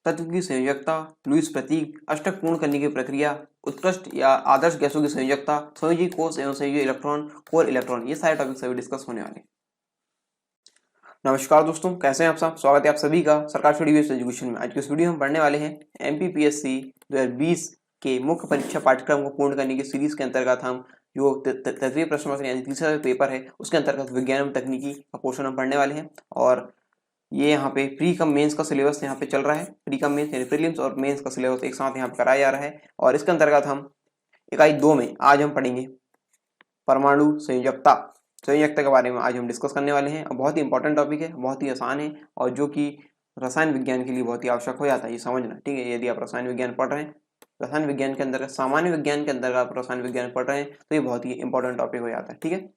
तत्व की संयोजकता, लुईस प्रतीक, अष्टक पूर्ण करने की प्रक्रिया, उत्कृष्ट या आदर्श गैसों की संयोजकता, संयोजी कोष एवं संयोजी इलेक्ट्रॉन, कोर इलेक्ट्रॉन, ये सारे टॉपिक सभी डिस्कस होने वाले हैं। नमस्कार दोस्तों, कैसे हैं आप सब। स्वागत है आप सभी का सरकार स्टडी बेस्ड एजुकेशन में। आज की इस वीडियो में पढ़ने वाले हैं एमपीपीएससी 2020 के मुख्य परीक्षा पाठ्यक्रम को पूर्ण करने की सीरीज के अंतर्गत हम जो तृतीय प्रश्न पत्र यानी तीसरा पेपर है उसके अंतर्गत विज्ञान एवं तकनीकी का पोर्शन हम पढ़ने वाले हैं। और ये यहाँ पे प्री कम मेंस का सिलेबस यहाँ पे चल रहा है। प्री कम मेंस यानी प्रीलिम्स और मेंस का सिलेबस एक साथ यहाँ पे कराया जा रहा है। और इसके अंतर्गत हम इकाई 2 में आज हम पढ़ेंगे परमाणु संयोजकता के बारे में आज हम डिस्कस करने वाले हैं। बहुत ही इंपॉर्टेंट टॉपिक है, बहुत ही आसान है और जो कि रसायन विज्ञान के लिए बहुत ही आवश्यक हो जाता है, ये समझना। ठीक है, यदि आप रसायन विज्ञान पढ़ रहे हैं, रसायन विज्ञान के अंदर सामान्य विज्ञान के अंदर आप रसायन विज्ञान पढ़ रहे हैं तो ये बहुत ही इंपॉर्टेंट टॉपिक हो जाता है। ठीक है,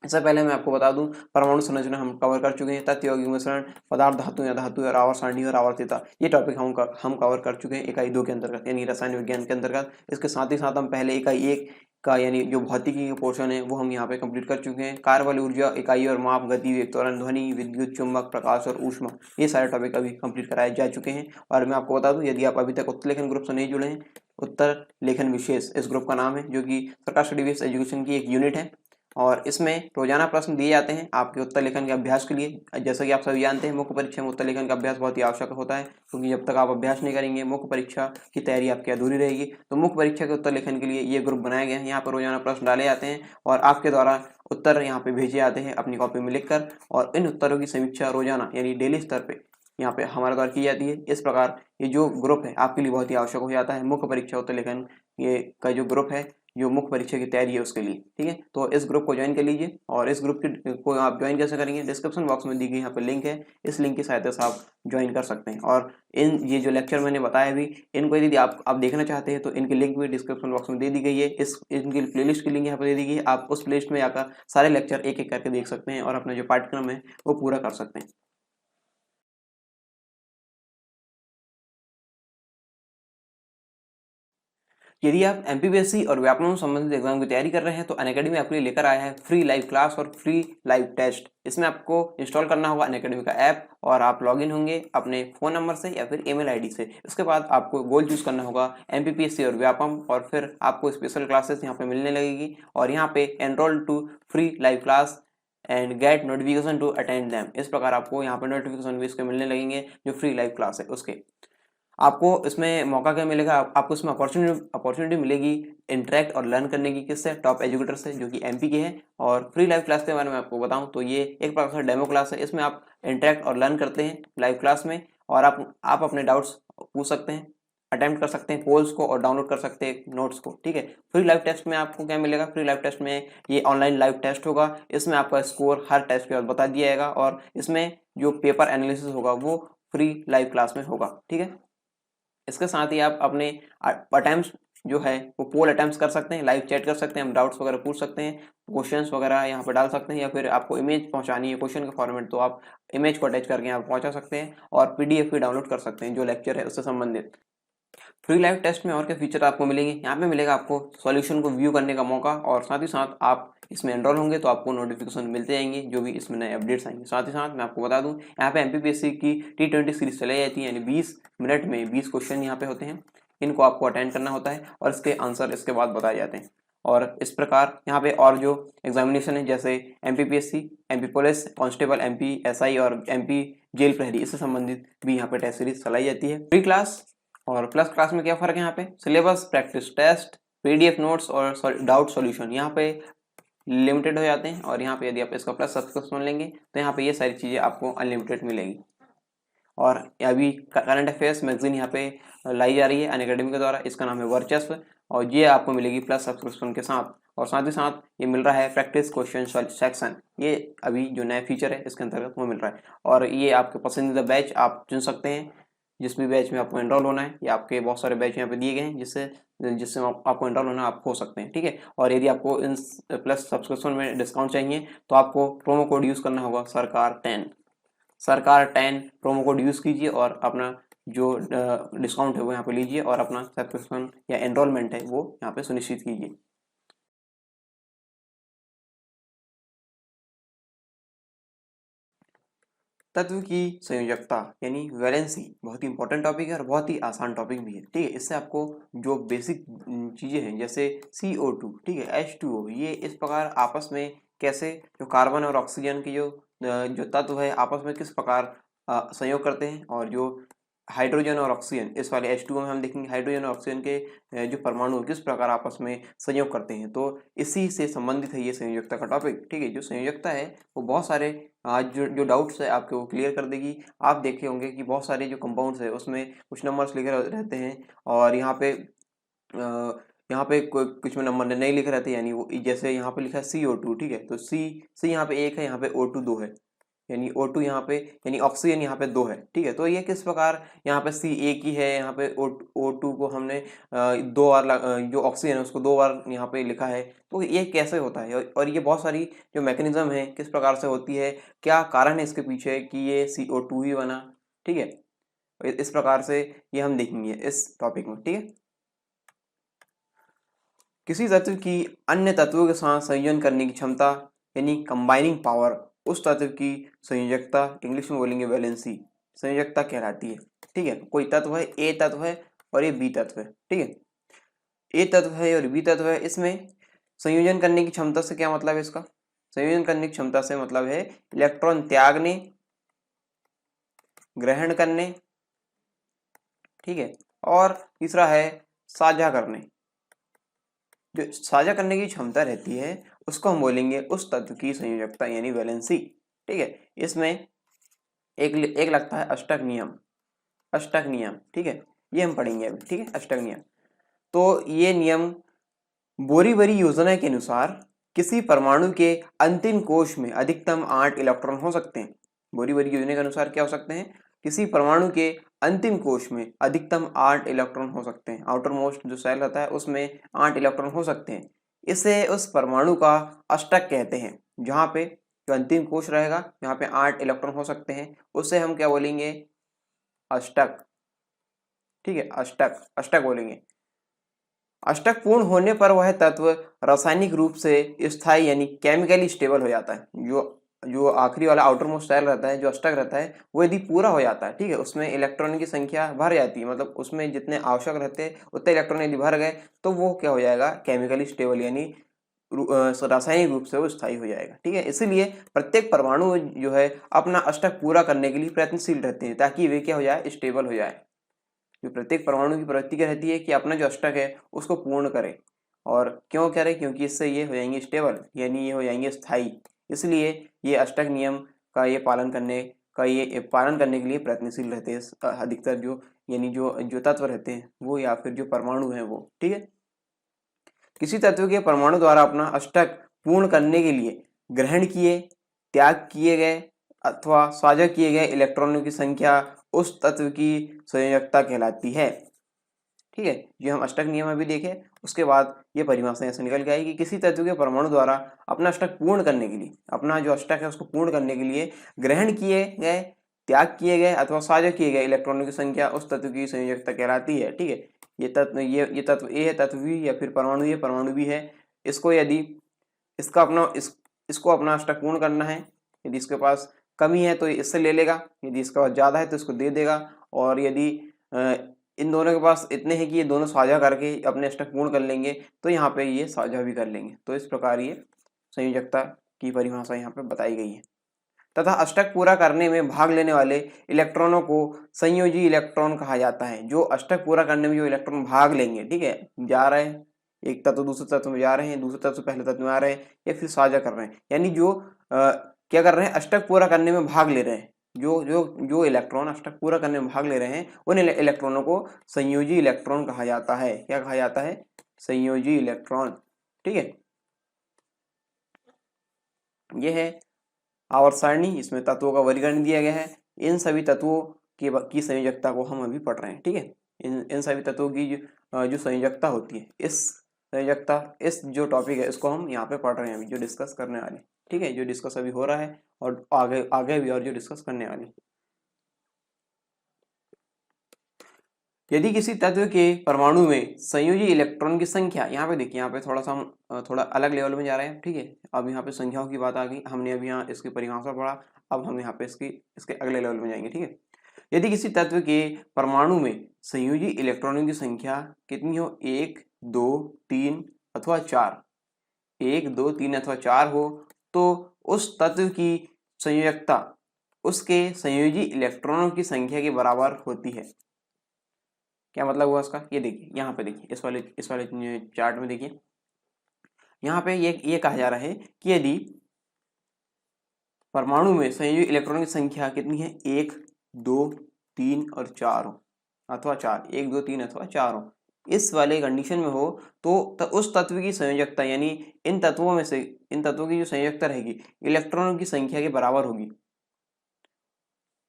इससे पहले मैं आपको बता दूं परमाणु संरचना हम कवर कर चुके हैं। तत्व यौगिक मिश्रण, पदार्थ धातु या धातु और आवर्त सारणी और आवर्तिता, ये टॉपिक हम कवर कर चुके हैं इकाई 2 के अंतर्गत यानी रसायन विज्ञान के अंतर्गत। इसके साथ ही साथ हम पहले इकाई 1 का यानी जो भौतिकी का पोर्शन है वो हम यहाँ पे कंप्लीट कर चुके हैं। कार्य बल, ऊर्जा, इकाई और माप, गति, वेग, त्वरण, ध्वनि, विद्युत, चुंबक, प्रकाश और ऊष्मा, ये सारे टॉपिक अभी कंप्लीट कराए जा चुके हैं। और मैं आपको बता दूं यदि आप अभी तक उत्तर लेखन ग्रुप से नहीं जुड़े हैं, उत्तर लेखन विशेष इस ग्रुप का नाम है, जो कि सरकार स्टडी बेस्ड एजुकेशन की एक यूनिट है। और इसमें रोजाना प्रश्न दिए जाते हैं आपके उत्तर लेखन के अभ्यास के लिए। जैसा कि आप सभी जानते हैं मुख्य परीक्षा में उत्तर लेखन का अभ्यास बहुत ही आवश्यक होता है, क्योंकि जब तक आप अभ्यास नहीं करेंगे मुख्य परीक्षा की तैयारी आपकी अधूरी रहेगी। तो मुख्य परीक्षा के उत्तर लेखन के लिए ये ग्रुप बनाया गया है। यहाँ पर रोजाना प्रश्न डाले जाते हैं और आपके द्वारा उत्तर यहाँ पे भेजे जाते हैं अपनी कॉपी में लिखकर, और इन उत्तरों की समीक्षा रोजाना यानी डेली स्तर पे यहाँ पे हमारे द्वारा की जाती है। इस प्रकार ये जो ग्रुप है आपके लिए बहुत ही आवश्यक हो जाता है। मुख्य परीक्षा उत्तर लेखन ये का जो ग्रुप है, जो मुख्य परीक्षा की तैयारी है उसके लिए। ठीक है, तो इस ग्रुप को ज्वाइन कर लीजिए। और इस ग्रुप को आप ज्वाइन कैसे करेंगे, डिस्क्रिप्शन बॉक्स में दी गई यहाँ पे लिंक है, इस लिंक की सहायता से आप ज्वाइन कर सकते हैं। और ये जो लेक्चर मैंने बताया भी, इनको यदि आप देखना चाहते हैं तो इनकी लिंक भी डिस्क्रिप्शन बॉक्स में दे दी गई है। इनकी प्लेलिस्ट की लिंक यहाँ पर दे दी गई है। आप उस प्लेलिस्ट में जाकर सारे लेक्चर एक एक करके देख सकते हैं और अपना जो पाठ्यक्रम है वो पूरा कर सकते हैं। यदि आप एमपीपीएससी और व्यापमं संबंधित एग्जाम की तैयारी कर रहे हैं तो अनअकैडमी आपके लिए लेकर आया है फ्री लाइव क्लास और फ्री लाइव टेस्ट। इसमें आपको इंस्टॉल करना होगा अनअकैडमी का ऐप और आप लॉगिन होंगे अपने फोन नंबर से या फिर ईमेल आईडी से। इसके बाद आपको गोल चूज करना होगा एमपीपीएससी और व्यापम, और फिर आपको स्पेशल क्लासेस यहाँ पे मिलने लगेगी। और यहाँ पे enrol to free live class and get notification to attend them, इस प्रकार आपको यहाँ पे नोटिफिकेशन भी इसके मिलने लगेंगे जो फ्री लाइव क्लास है उसके। आपको इसमें मौका क्या मिलेगा, आपको इसमें अपॉर्चुनिटी मिलेगी इंटरेक्ट और लर्न करने की। किससे, टॉप एजुकेटर से जो कि एमपी के हैं। और फ्री लाइव क्लास के बारे में आपको बताऊं तो ये एक प्रकार से डेमो क्लास है। इसमें आप इंटरेक्ट और लर्न करते हैं लाइव क्लास में, और आप अपने डाउट्स पूछ सकते हैं, अटेम्प्ट कर सकते हैं पोल्स को और डाउनलोड कर सकते हैं नोट्स को। ठीक है, फ्री लाइव टेस्ट में आपको क्या मिलेगा, फ्री लाइव टेस्ट में ये ऑनलाइन लाइव टेस्ट होगा। इसमें आपका स्कोर हर टेस्ट के बाद बता दिया जाएगा और इसमें जो पेपर एनालिसिस होगा वो फ्री लाइव क्लास में होगा। ठीक है, इसके साथ ही आप अपने अटेम्प्ट्स जो है वो पोल अटेम्प्ट्स कर सकते हैं, लाइव चैट कर सकते हैं, हम डाउट्स वगैरह पूछ सकते हैं, क्वेश्चंस वगैरह यहाँ पर डाल सकते हैं, या फिर आपको इमेज पहुंचानी है क्वेश्चन का फॉर्मेट तो आप इमेज को अटैच करके यहाँ पहुंचा सकते हैं और पीडीएफ भी डाउनलोड कर सकते हैं जो लेक्चर है उससे संबंधित। फ्री लाइव टेस्ट में और क्या फीचर आपको मिलेंगे, यहाँ पे मिलेगा आपको सॉल्यूशन को व्यू करने का मौका, और साथ ही साथ आप इसमें एनरोल होंगे तो आपको नोटिफिकेशन मिलते जाएंगे जो भी इसमें नए अपडेट्स आएंगे। साथ ही साथ मैं आपको बता दूं यहाँ पे एमपीपीएससी की T20 सीरीज चलाई जाती है, यानी 20 मिनट में 20 क्वेश्चन यहाँ पे होते हैं। इनको आपको अटेंड करना होता है और इसके आंसर इसके बाद बताए जाते हैं। और इस प्रकार यहाँ पे और जो एग्जामिनेशन है जैसे MPPSC, MP police constable, MP SI और एमपी जेल प्रहरी, इससे संबंधित भी यहाँ पे टेस्ट सीरीज चलाई जाती है। फ्री क्लास और प्लस क्लास में क्या फर्क है, यहाँ पे syllabus, practice test, PDF notes और डाउट सॉल्यूशन यहाँ पे लिमिटेड हो जाते हैं। और यहाँ पे यदि आप इसका प्लस सब्सक्रिप्शन लेंगे तो यहाँ पे ये सारी चीज़ें आपको अनलिमिटेड मिलेगी। और अभी करंट अफेयर्स मैगजीन यहाँ पे लाई जा रही है अनअकैडमी के द्वारा, इसका नाम है वर्चस्व, और ये आपको मिलेगी प्लस सब्सक्रिप्शन के साथ। और साथ ही साथ ये मिल रहा है प्रैक्टिस क्वेश्चन सेक्शन, ये अभी जो नया फीचर है इसके अंतर्गत वो मिल रहा है। और ये आपके पसंदीदा बैच आप चुन सकते हैं, जिस भी बैच में आपको एनरोल होना है, या आपके बहुत सारे बैच यहाँ पे दिए गए हैं जिससे जिससे आपको एनरोल होना आप हो सकते हैं। ठीक है, और यदि आपको इन प्लस सब्सक्रिप्शन में डिस्काउंट चाहिए तो आपको प्रोमो कोड यूज़ करना होगा सरकार 10 प्रोमो कोड यूज़ कीजिए और अपना जो डिस्काउंट है वो यहाँ पे लीजिए और अपना सब्सक्रिप्शन या एनरोलमेंट है वो यहाँ पे सुनिश्चित कीजिए। तत्व की संयोजकता यानी वैलेंसी बहुत ही इंपॉर्टेंट टॉपिक है और बहुत ही आसान टॉपिक भी है। ठीक है, इससे आपको जो बेसिक चीज़ें हैं जैसे CO2, ठीक है, H2O, ये इस प्रकार आपस में कैसे जो कार्बन और ऑक्सीजन की जो तत्व है आपस में किस प्रकार संयोग करते हैं, और जो हाइड्रोजन और ऑक्सीजन इस वाले H2O में हम देखेंगे हाइड्रोजन और ऑक्सीजन के जो परमाणु किस प्रकार आपस में संयोग करते हैं। तो इसी से संबंधित है ये संयोजकता का टॉपिक। ठीक है, जो संयोजकता है वो बहुत सारे आज जो डाउट्स है आपके वो क्लियर कर देगी। आप देखे होंगे कि बहुत सारे जो कंपाउंड्स है उसमें कुछ नंबर्स लिखे रहते हैं और यहाँ पे कुछ में नंबर नहीं लिखे रहते, यानी वो जैसे यहाँ पे लिखा है CO2, ठीक है, तो सी यहाँ पे 1 है, यहाँ पे O2 2 है, यानी O2 यहाँ पे यानी ऑक्सीजन यहाँ पे 2 है। ठीक है, तो ये किस प्रकार यहाँ पे C एक ही है, यहाँ पे O2 को हमने दो बार जो ऑक्सीजन है उसको 2 बार यहाँ पे लिखा है, तो ये कैसे होता है और ये बहुत सारी जो मैकेनिज्म है किस प्रकार से होती है, क्या कारण है इसके पीछे कि ये CO2 ही बना। ठीक है, इस प्रकार से ये हम देखेंगे इस टॉपिक में। ठीक है, किसी तत्व की अन्य तत्वों के साथ संयोजन करने की क्षमता यानी कंबाइनिंग पावर, उस तत्व की संयोजकता, इंग्लिश में बोलेंगे वैलेंसी, संयोजकता कहलाती है। ठीक है, कोई तत्व है, ए तत्व है और ये बी तत्व है। ठीक है, ए तत्व है और बी तत्व है, इसमें संयोजन करने की क्षमता से क्या मतलब है इसका, संयोजन करने की क्षमता से मतलब है इलेक्ट्रॉन त्यागने, ग्रहण करने, ठीक है, और तीसरा है साझा करने। जो साझा करने की क्षमता रहती है उसको हम बोलेंगे उस तत्व की संयोजकता यानी वैलेंसी। ठीक है, इसमें एक लगता है अष्टक नियम, अष्टक नियम। ठीक है, ये हम पढ़ेंगे अभी। ठीक है, अष्टक नियम, तो ये नियम बोरी योजना के अनुसार किसी परमाणु के अंतिम कोश में अधिकतम 8 इलेक्ट्रॉन हो सकते हैं। बोरी योजना के अनुसार क्या हो सकते हैं, किसी परमाणु के अंतिम कोश में अधिकतम 8 इलेक्ट्रॉन हो सकते हैं। आउटर मोस्ट जो सेल रहता है उसमें 8 इलेक्ट्रॉन हो सकते हैं। इसे उस परमाणु का अष्टक कहते हैं। जहाँ पे जो अंतिम कोश रहेगा जहाँ पे 8 इलेक्ट्रॉन हो सकते हैं उसे हम क्या बोलेंगे, अष्टक। ठीक है, अष्टक, अष्टक बोलेंगे। अष्टक पूर्ण होने पर वह तत्व रासायनिक रूप से स्थायी यानी केमिकली स्टेबल हो जाता है। जो जो आखिरी वाला आउटर मोस्ट सेल रहता है, जो अष्टक रहता है, वो यदि पूरा हो जाता है, ठीक है, उसमें इलेक्ट्रॉन की संख्या भर जाती है, मतलब उसमें जितने आवश्यक रहते हैं उतने इलेक्ट्रॉन यदि भर गए तो वो क्या हो जाएगा, केमिकली स्टेबल यानी रासायनिक रूप से वो स्थायी हो जाएगा। ठीक है, इसीलिए प्रत्येक परमाणु जो है अपना अष्टक पूरा करने के लिए प्रयत्नशील रहते हैं ताकि वे क्या हो जाए, स्टेबल हो जाए। जो प्रत्येक परमाणु की प्रवृत्ति क्या रहती है कि अपना जो अष्टक है उसको पूर्ण करे, और क्यों करे, क्योंकि इससे ये हो जाएंगे स्टेबल यानी ये हो जाएंगे स्थायी। इसलिए ये अष्टक नियम का ये पालन करने के लिए प्रयत्नशील रहते हैं अधिकतर जो यानी जो जो तत्व रहते हैं वो या फिर जो परमाणु हैं वो। ठीक है, किसी तत्व के परमाणु द्वारा अपना अष्टक पूर्ण करने के लिए ग्रहण किए, त्याग किए गए अथवा साझा किए गए इलेक्ट्रॉनों की संख्या उस तत्व की संयोजकता कहलाती है। ठीक है, जो हम अष्टक नियम अभी देखे उसके बाद ये परिभाषा ऐसे निकल के आई कि किसी तत्व के परमाणु द्वारा अपना अष्टक पूर्ण करने के लिए, अपना जो अष्टक है उसको पूर्ण करने के लिए ग्रहण किए गए, त्याग किए गए अथवा साझा किए गए इलेक्ट्रॉनों की संख्या उस तत्व की संयोजकता कहलाती है। ठीक है, ये तत्व ए है, तत्व बी या फिर परमाणु ये परमाणु बी है, इसको यदि इसको अपना अष्टक पूर्ण करना है, यदि इसके पास कमी है तो इससे ले लेगा, यदि इसका पास ज़्यादा है तो इसको दे देगा, और यदि इन दोनों के पास इतने हैं कि ये दोनों साझा करके अपने अष्टक पूर्ण कर लेंगे तो यहाँ पे ये साझा भी कर लेंगे। तो इस प्रकार ये संयोजकता की परिभाषा यहाँ पे बताई गई है। तथा अष्टक पूरा करने में भाग लेने वाले इलेक्ट्रॉनों को संयोजी इलेक्ट्रॉन कहा जाता है। जो अष्टक पूरा करने में जो इलेक्ट्रॉन भाग लेंगे, ठीक है, जा रहे हैं एक तत्व दूसरे तत्व में जा रहे हैं, दूसरे तत्व पहले तत्व में आ रहे हैं या फिर साझा कर रहे हैं, यानी जो क्या कर रहे हैं, अष्टक पूरा करने में भाग ले रहे हैं। जो जो जो इलेक्ट्रॉन अष्टक पूरा करने में भाग ले रहे हैं उन इलेक्ट्रॉनों को संयोजी इलेक्ट्रॉन कहा जाता है। क्या कहा जाता है, संयोजी इलेक्ट्रॉन। ठीक है, यह है आवर्त सारणी, इसमें तत्वों का वर्गीकरण दिया गया है। इन सभी तत्वों की संयोजकता को हम अभी पढ़ रहे हैं। ठीक है, इन सभी तत्वों की जो संयोजकता होती है, इस संयोजकता, इस जो टॉपिक है इसको हम यहाँ पे पढ़ रहे हैं अभी, जो डिस्कस करने वाले। ठीक है, जो डिस्कस अभी हो रहा है और आगे आगे भी और जो डिस्कस करने वाले। यदि किसी तत्व के परमाणु में संयोजी इलेक्ट्रॉन की संख्या, यहाँ पे देखिए, यहाँ पे थोड़ा सा हम थोड़ा अलग लेवल में जा रहे हैं, ठीक है। अब यहाँ पे संख्याओं की बात आ गई, हमने अभी यहाँ इसकी परिभाषा पढ़ा, अब हम यहाँ पे इसके अगले लेवल में जाएंगे, ठीक है। यदि किसी तत्व के परमाणु में संयोजी इलेक्ट्रॉनों की संख्या कितनी हो, 1 2 3 अथवा 4, 1 2 3 अथवा 4 हो, तो उस तत्व की संयोजकता उसके संयोजी इलेक्ट्रॉनों की संख्या के बराबर होती है। क्या मतलब हुआ इसका, ये देखिए, यहाँ पे देखिए, इस वाले चार्ट में देखिए, यहाँ पे ये कहा जा रहा है कि यदि परमाणु में संयोजी इलेक्ट्रॉन की संख्या कितनी है, 1 2 3 और 4 हो, अथवा 4, 1 2 3 अथवा 4 हो, इस वाले कंडीशन में हो, तो उस तत्व की संयोजकता, यानी इन तत्वों में से इन तत्वों की जो संयोजकता रहेगी इलेक्ट्रॉनों की संख्या के बराबर होगी।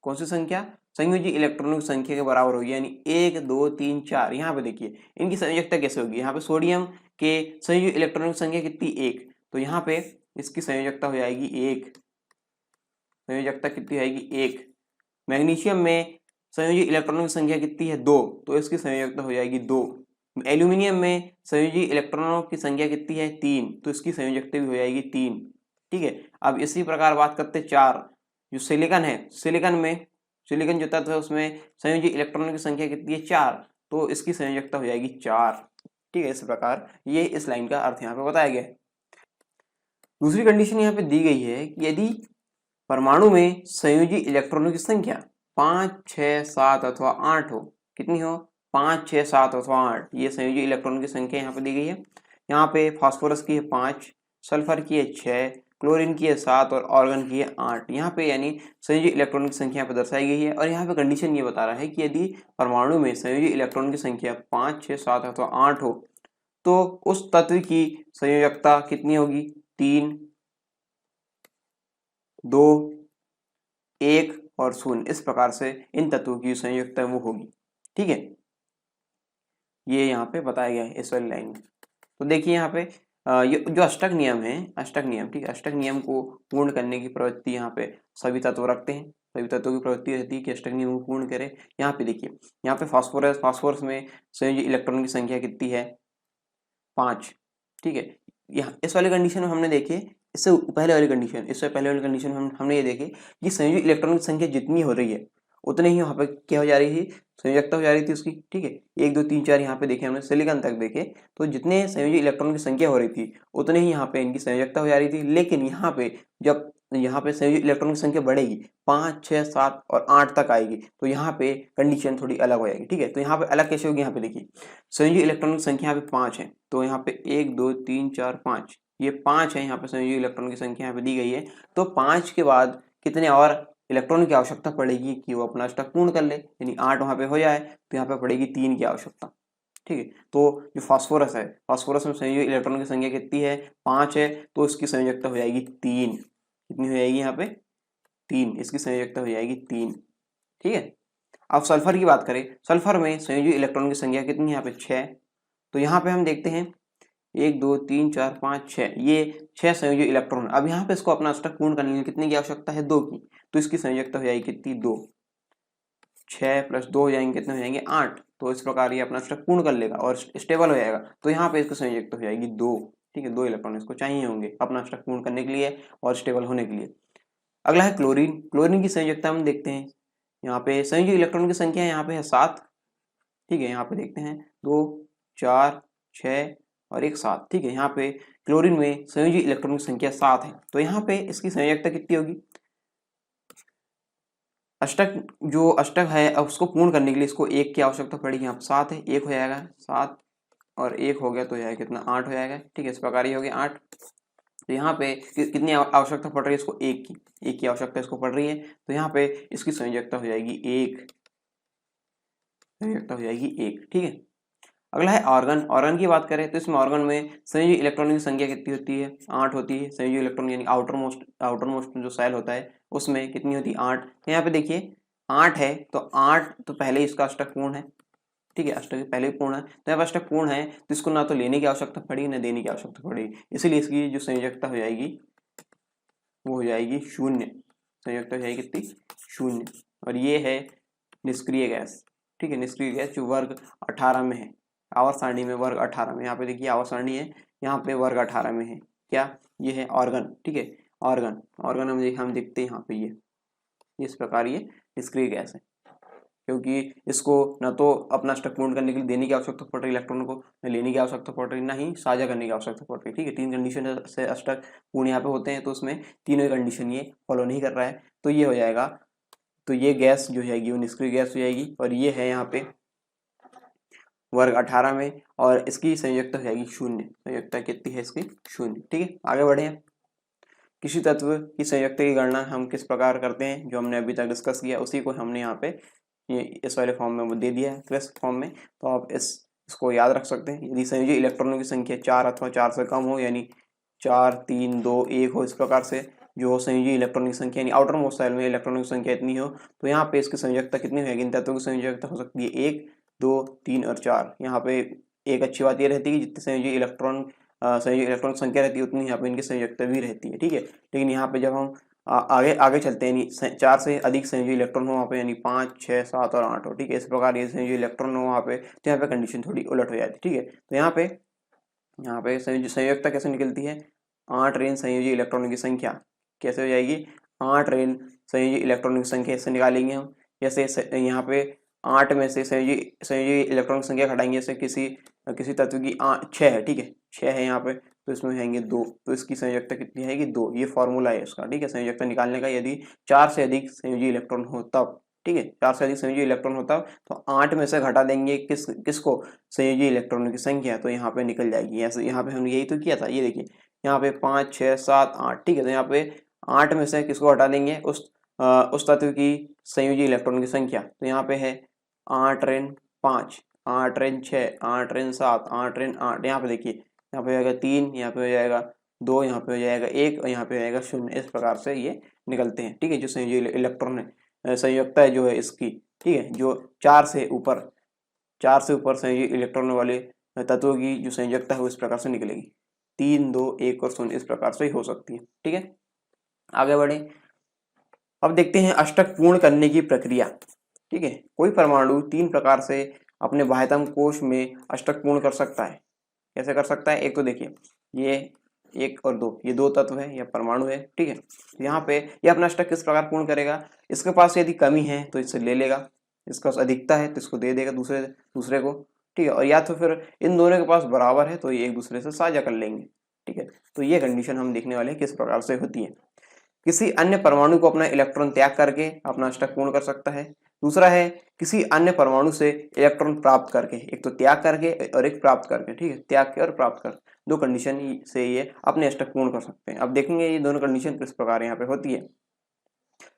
कौन सी संख्या, संयोजी इलेक्ट्रॉनों की संख्या के बराबर होगी, यानी 1 2 3 4। यहाँ पे देखिए इनकी संयोजकता कैसे होगी, यहाँ पे सोडियम के संयोजी इलेक्ट्रॉनों की संख्या कितनी, 1, तो यहाँ पे इसकी संयोजकता हो जाएगी 1, संयोजकता कितनी आएगी 1। मैग्नीशियम में संयोजी इलेक्ट्रॉनों की संख्या कितनी है, 2, तो इसकी संयोजकता हो जाएगी 2। एल्यूमिनियम में संयोजी इलेक्ट्रॉनों की संख्या कितनी है, 3, तो इसकी संयोजकता भी हो जाएगी 3, ठीक है। अब इसी प्रकार बात करते हैं 4, जो सिलिकॉन है, सिलिकॉन जो तत्व है उसमें संयोजी इलेक्ट्रॉनों की संख्या कितनी है, 4, तो इसकी संयोजकता हो जाएगी 4, ठीक है। इस प्रकार ये इस लाइन का अर्थ यहाँ पे बताया गया है। दूसरी कंडीशन यहाँ पे दी गई है कि यदि परमाणु में संयोजी इलेक्ट्रॉनों की संख्या 5 6 7 अथवा 8 हो, कितनी हो, 5 6 7 अथवा 8, ये संयोजी इलेक्ट्रॉनों की संख्या यहाँ पे दी गई है। यहाँ पे फास्फोरस की है 5, सल्फर की है 6, क्लोरीन की है 7 और ऑर्गन की है 8। यहाँ पे यानी संयोजी इलेक्ट्रॉनों की संख्या यहाँ पे दर्शाई गई है, और यहाँ पे कंडीशन ये बता रहा है कि यदि परमाणु में संयोजी इलेक्ट्रॉन की संख्या 5 6 7 अथवा 8 हो, तो उस तत्व की संयोजकता कितनी होगी, 3 2 1 और 0। इस प्रकार से इन तत्वों की संयोजकता वो होगी, ठीक है। ये यहाँ पे बताया गया है इस वाली लाइन में। तो देखिए यहाँ पे ये जो अष्टक नियम है, अष्टक नियम, ठीक है, अष्टक नियम को पूर्ण करने की प्रवृत्ति यहाँ पे सभी तत्व रखते हैं, सभी तत्वों की प्रवृत्ति रहती है कि अष्टक नियम को पूर्ण करें। यहाँ पे देखिए, यहाँ पे फास्फोरस में संयोजी इलेक्ट्रॉन की संख्या कितनी है, 5, ठीक है। यहाँ इस वाली कंडीशन में हमने देखे, इससे पहले वाली कंडीशन में हमने ये देखे कि संयोजी इलेक्ट्रॉन की संख्या जितनी हो रही है उतने ही यहाँ पे क्या हो जा रही थी, संयोजकता हो जा रही थी उसकी, ठीक है। 1 2 3 4 यहाँ पे देखे हमने, सिलिकॉन तक देखे, तो जितने संयोजी इलेक्ट्रॉन की संख्या हो रही थी उतने ही यहाँ पे इनकी संयोजकता हो जा रही थी। लेकिन यहाँ पे जब यहाँ पे संयोजी इलेक्ट्रॉन की संख्या बढ़ेगी, 5 6 7 और 8 तक आएगी, तो यहाँ पे कंडीशन थोड़ी अलग हो जाएगी, ठीक है। तो यहाँ पे अलग कैसे होगी, यहाँ पे देखिए, संयोजी इलेक्ट्रॉन की संख्या यहाँ पे 5 है, तो यहाँ पे 1 2 3 4 5, ये 5 है यहाँ पे संयोजी इलेक्ट्रॉन की संख्या यहाँ पे दी गई है। तो 5 के बाद कितने और इलेक्ट्रॉन की आवश्यकता पड़ेगी कि वो अपना अष्टक पूर्ण कर ले, यानी 8 वहाँ पे हो जाए, तो यहाँ पे पड़ेगी 3 की आवश्यकता, ठीक है। तो जो फास्फोरस है, फास्फोरस में संयोजी इलेक्ट्रॉन की संख्या कितनी है, 5 है, तो इसकी संयोजकता हो जाएगी 3, कितनी हो जाएगी यहाँ पे, 3, इसकी संयोजकता हो जाएगी 3, ठीक है। अब सल्फर की बात करें, सल्फर में संयोजी इलेक्ट्रॉन की संख्या कितनी है, यहाँ पे 6, तो यहाँ पे हम देखते हैं 1 2 3 4 5 6, ये 6 संयोजी इलेक्ट्रॉन। अब यहाँ पे इसको अपना अष्टक पूर्ण करने के लिए कितने की आवश्यकता है, 2 की, तो इसकी संयोजकता हो जाएगी कितनी, 2, 6 + 2 हो जाएंगे, कितने हो जाएंगे, 8। तो इस प्रकार ये अपना अष्टक पूर्ण कर लेगा और स्टेबल हो जाएगा, तो यहाँ पे इसकी संयोजकता हो जाएगी 2, ठीक है। 2 इलेक्ट्रॉन इसको चाहिए होंगे अपना अष्टक पूर्ण करने के लिए और स्टेबल होने के लिए। अगला है क्लोरीन, क्लोरीन की संयोजकता हम देखते हैं, यहाँ पे संयोजी इलेक्ट्रॉन की संख्या यहाँ पे है 7, ठीक है। यहाँ पे देखते हैं 2 4 6 और 1 7, ठीक है। यहाँ पे क्लोरीन में संयोजी इलेक्ट्रॉन की संख्या 7 है, तो यहाँ पे इसकी संयोजकता कितनी होगी, अष्टक जो अष्टक है अब उसको पूर्ण करने के लिए इसको 1 की आवश्यकता पड़ेगी, यहाँ पे 7 है, 1 हो जाएगा, 7 और 1 हो गया तो यह कितना, 8 हो जाएगा, ठीक है। इस प्रकार ये हो गया 8। तो यहाँ पे कितनी आवश्यकता पड़ रही है इसको, 1 की आवश्यकता इसको पड़ रही है, तो यहाँ पे इसकी संयोजकता हो जाएगी 1, संयोजकता हो जाएगी 1, ठीक है। अगला है ऑर्गन, ऑर्गन की बात करें तो इसमें ऑर्गन में संयोजी इलेक्ट्रॉन की संख्या कितनी होती है, 8 होती है। संयोजी इलेक्ट्रॉन यानी आउटर मोस्ट जो सेल होता है उसमें कितनी होती है, 8। तो यहाँ पे देखिए 8 है, तो 8 तो पहले इसका अष्टक पूर्ण है, ठीक है, अष्टक पहले ही पूर्ण है, तो यहाँ पर अष्टक पूर्ण है तो इसको ना तो लेने की आवश्यकता पड़ेगी ना देने की आवश्यकता पड़ेगी, इसीलिए इसकी जो संयोजकता हो जाएगी वो हो जाएगी 0, संयोजकता हो जाएगी कितनी, 0। और ये है निष्क्रिय गैस, ठीक है, निष्क्रिय गैस जो वर्ग 18 में है, आवर्त सारणी में वर्ग 18 में, यहाँ पे देखिए आवर्त सारणी है, यहाँ पे वर्ग 18 में है, क्या ये है ऑर्गन, ठीक है, ऑर्गन, ऑर्गन हम देखते हैं यहाँ पे ये इस प्रकार ये निष्क्रिय गैस है, क्योंकि इसको न तो अपना अष्टक पूर्ण करने के लिए देने की आवश्यकता पड़ रही इलेक्ट्रॉन को, न लेने की आवश्यकता पड़ रही, ना ही साझा करने की आवश्यकता पड़ रही, ठीक है, 3 कंडीशन से अष्टक पूर्ण यहाँ पे होते हैं, तो उसमें तीनों कंडीशन ये फॉलो नहीं कर रहा है, तो ये हो जाएगा, तो ये गैस जो जाएगी वो निष्क्रिय गैस हो जाएगी, और ये है यहाँ पे वर्ग 18 में, और इसकी संयोजकता हो जाएगी 0, संयोजकता कितनी है इसकी 0, ठीक है। आगे बढ़े, किसी तत्व की संयोजकता की गणना हम किस प्रकार करते हैं, जो हमने अभी तक डिस्कस किया उसी को हमने यहाँ पे ये इस वाले फॉर्म में वो दे दिया है, ट्रेस फॉर्म में, तो आप इसको याद रख सकते हैं। यदि संयोजी इलेक्ट्रॉनों की संख्या 4 अथवा 4 से कम हो, यानी 4 3 2 1 हो, इस प्रकार से जो संयोजी इलेक्ट्रॉनों की संख्या यानी आउटर मोस्ट शेल में इलेक्ट्रॉनों की संख्या इतनी हो, तो यहाँ पे इसकी संयोजकता कितनी होगी, इन तत्वों की संयोजकता हो सकती है 1 2 3 और 4। यहाँ पे एक अच्छी बात ये रहती है कि जितने संयोजी इलेक्ट्रॉन की संख्या रहती है उतनी यहाँ पे इनकी संयोजकता भी रहती है, ठीक है। लेकिन यहाँ पे जब हम आगे आगे चलते हैं, यानी 4 से अधिक संयोजी इलेक्ट्रॉन हो वहाँ पे, यानी 5 6 7 और 8 हो, ठीक है, इस प्रकार ये संयोजी इलेक्ट्रॉन हो वहाँ पे, तो यहाँ पे कंडीशन थोड़ी उलट हो जाती है, ठीक है। तो यहाँ पे संयोजकता कैसे निकलती है, 8 रेन संयोजी इलेक्ट्रॉनों की संख्या कैसे हो जाएगी, 8 रेन संयोजी इलेक्ट्रॉनों की संख्या इससे निकालेंगे हम, जैसे यहाँ पे 8 में से संयोजी इलेक्ट्रॉन की संख्या घटाएंगे, जैसे किसी तत्व की 6 है, ठीक है, 6 है यहाँ पे, तो इसमें जाएंगे 2, तो इसकी संयोजकता कितनी आएगी 2, ये फॉर्मूला है इसका, ठीक है, संयोजकता निकालने का। यदि 4 से अधिक संयोजी इलेक्ट्रॉन हो तब, ठीक है, 4 से अधिक संयोजी इलेक्ट्रॉन हो तब, तो 8 में से घटा देंगे किसको, संयोजी इलेक्ट्रॉनों की संख्या, तो यहाँ पे निकल जाएगी। ऐसे यहाँ पे हमने यही तो किया था, ये देखिए यहाँ पे 5 6 7 8, ठीक है, तो यहाँ पे 8 में से किसको हटा देंगे, उस तत्व की संयोजी इलेक्ट्रॉन की संख्या, तो यहाँ पे है 8 रेन 5, 8 रेन 6, 8 रेन 7, 8 रेन 8, यहाँ पे देखिए, यहाँ पे हो जाएगा 3, यहाँ पे हो जाएगा 2, यहाँ पे हो जाएगा 1 और यहाँ पे हो जाएगा 0, इस प्रकार से ये निकलते हैं, ठीक है, जो संयोजी इलेक्ट्रॉन है, संयोजकता है जो है इसकी, ठीक है, जो 4 से ऊपर संयोजी इलेक्ट्रॉन वाले तत्वों की जो संयोजकता है वो इस प्रकार से निकलेगी, 3 2 1 और 0, इस प्रकार से हो सकती है, ठीक है। आगे बढ़े, अब देखते हैं अष्टक पूर्ण करने की प्रक्रिया, ठीक है। कोई परमाणु 3 प्रकार से अपने बाह्यतम कोश में अष्टक पूर्ण कर सकता है, कैसे कर सकता है, एक तो देखिए ये 1 और 2, ये 2 तत्व है या परमाणु है, ठीक है, यहाँ पे ये अपना अष्टक किस प्रकार पूर्ण करेगा, इसके पास यदि कमी है तो इससे ले लेगा, इसका अधिकता है तो इसको दे देगा दूसरे को, ठीक है, और या तो फिर इन दोनों के पास बराबर है तो ये एक दूसरे से साझा कर लेंगे, ठीक है। तो ये कंडीशन हम देखने वाले हैं किस प्रकार से होती है। किसी अन्य परमाणु को अपना इलेक्ट्रॉन त्याग करके अपना अष्टक पूर्ण कर सकता है। दूसरा है किसी अन्य परमाणु से इलेक्ट्रॉन प्राप्त करके, एक तो त्याग करके और एक प्राप्त करके, ठीक है, त्याग के और प्राप्त कर, 2 कंडीशन से ये अपने अष्टक पूर्ण कर सकते हैं। अब देखेंगे ये दोनों कंडीशन किस प्रकार यहाँ पे होती है।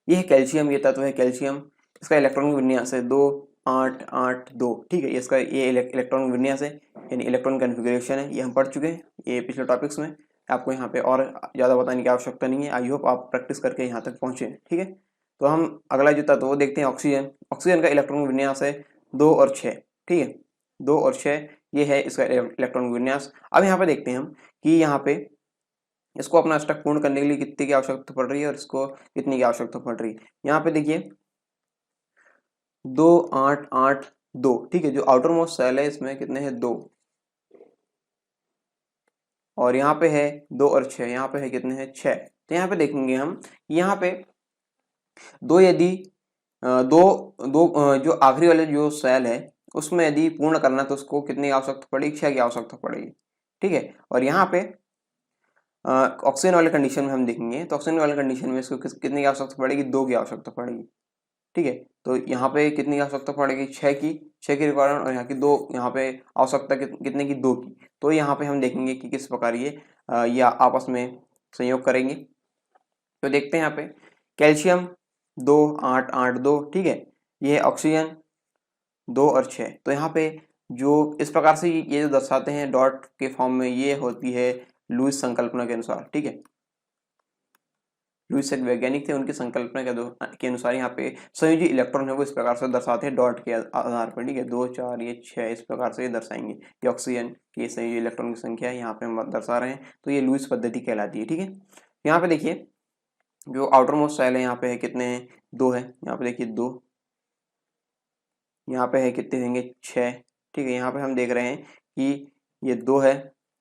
ये है कैल्शियम, ये तत्व है कैल्शियम, इसका इलेक्ट्रॉन विन्यास है 2 8 8 2, ठीक है, इसका ये इलेक्ट्रॉन विन्यास है, यानी इलेक्ट्रॉन कॉन्फ़िगरेशन है, ये हम पढ़ चुके हैं ये पिछले टॉपिक्स में, आपको यहाँ पे और ज़्यादा बताने की आवश्यकता नहीं है। आई होप आप प्रैक्टिस करके यहाँ तक पहुँचे, ठीक है। तो हम अगला जो तत्व वो देखते हैं ऑक्सीजन। ऑक्सीजन का इलेक्ट्रॉन विन्यास है 2 और 6, ठीक है, 2 और 6 ये है इसका इलेक्ट्रॉन विन्यास। अब यहाँ पे देखते हैं हम कि यहाँ पे इसको अपना अष्टक पूर्ण करने के लिए कितने की आवश्यकता पड़ रही है और इसको कितने की आवश्यकता पड़ रही है। यहाँ पे देखिए 2 8 8 2, ठीक है, जो आउटर मोस्ट सेल है इसमें कितने हैं 2, और यहाँ पे है 2 और 6, यहाँ पे है कितने हैं 6। तो यहाँ पे देखेंगे हम यहाँ पे दो यदि जो आखिरी वाले जो सेल है उसमें यदि पूर्ण करना तो उसको कितने की आवश्यकता पड़ेगी, 6 की आवश्यकता पड़ेगी, ठीक है। और यहाँ पे ऑक्सीजन वाले कंडीशन में हम देखेंगे तो ऑक्सीजन वाले कंडीशन में इसको कितने की आवश्यकता पड़ेगी, 2 की आवश्यकता पड़ेगी, ठीक है। तो यहाँ पे कितनी की आवश्यकता पड़ेगी, 6 की रिक्वायरमेंट, और यहाँ की 2, यहाँ पे आवश्यकता कितने की 2 की। तो यहाँ पे हम देखेंगे कि किस प्रकार ये आपस में संयोग करेंगे। तो देखते हैं यहाँ पे कैल्शियम 2 8 8 2, ठीक है, ये है ऑक्सीजन 2 और 6। तो यहाँ पे जो इस प्रकार से ये जो दर्शाते हैं डॉट के फॉर्म में, ये होती है लुईस संकल्पना के अनुसार, ठीक है। लुईस एक वैज्ञानिक थे, उनकी संकल्पना के अनुसार यहाँ पे संयोजी इलेक्ट्रॉन है वो इस प्रकार से दर्शाते हैं डॉट के आधार पर, ठीक है, 2 4 ये 6 इस प्रकार से ये दर्शाएंगे। ये ऑक्सीजन की संयोजी इलेक्ट्रॉन की संख्या यहाँ पे हम दर्शा रहे हैं, तो ये लुईस पद्धति कहलाती है, ठीक है। यहाँ पे देखिए जो आउटर मोस्ट सेल है यहाँ पे है कितने हैं, 2 है, यहाँ पे देखिए 2, यहाँ पे है कितने होंगे 6, ठीक है। यहाँ पे हम देख रहे हैं कि ये 2 है,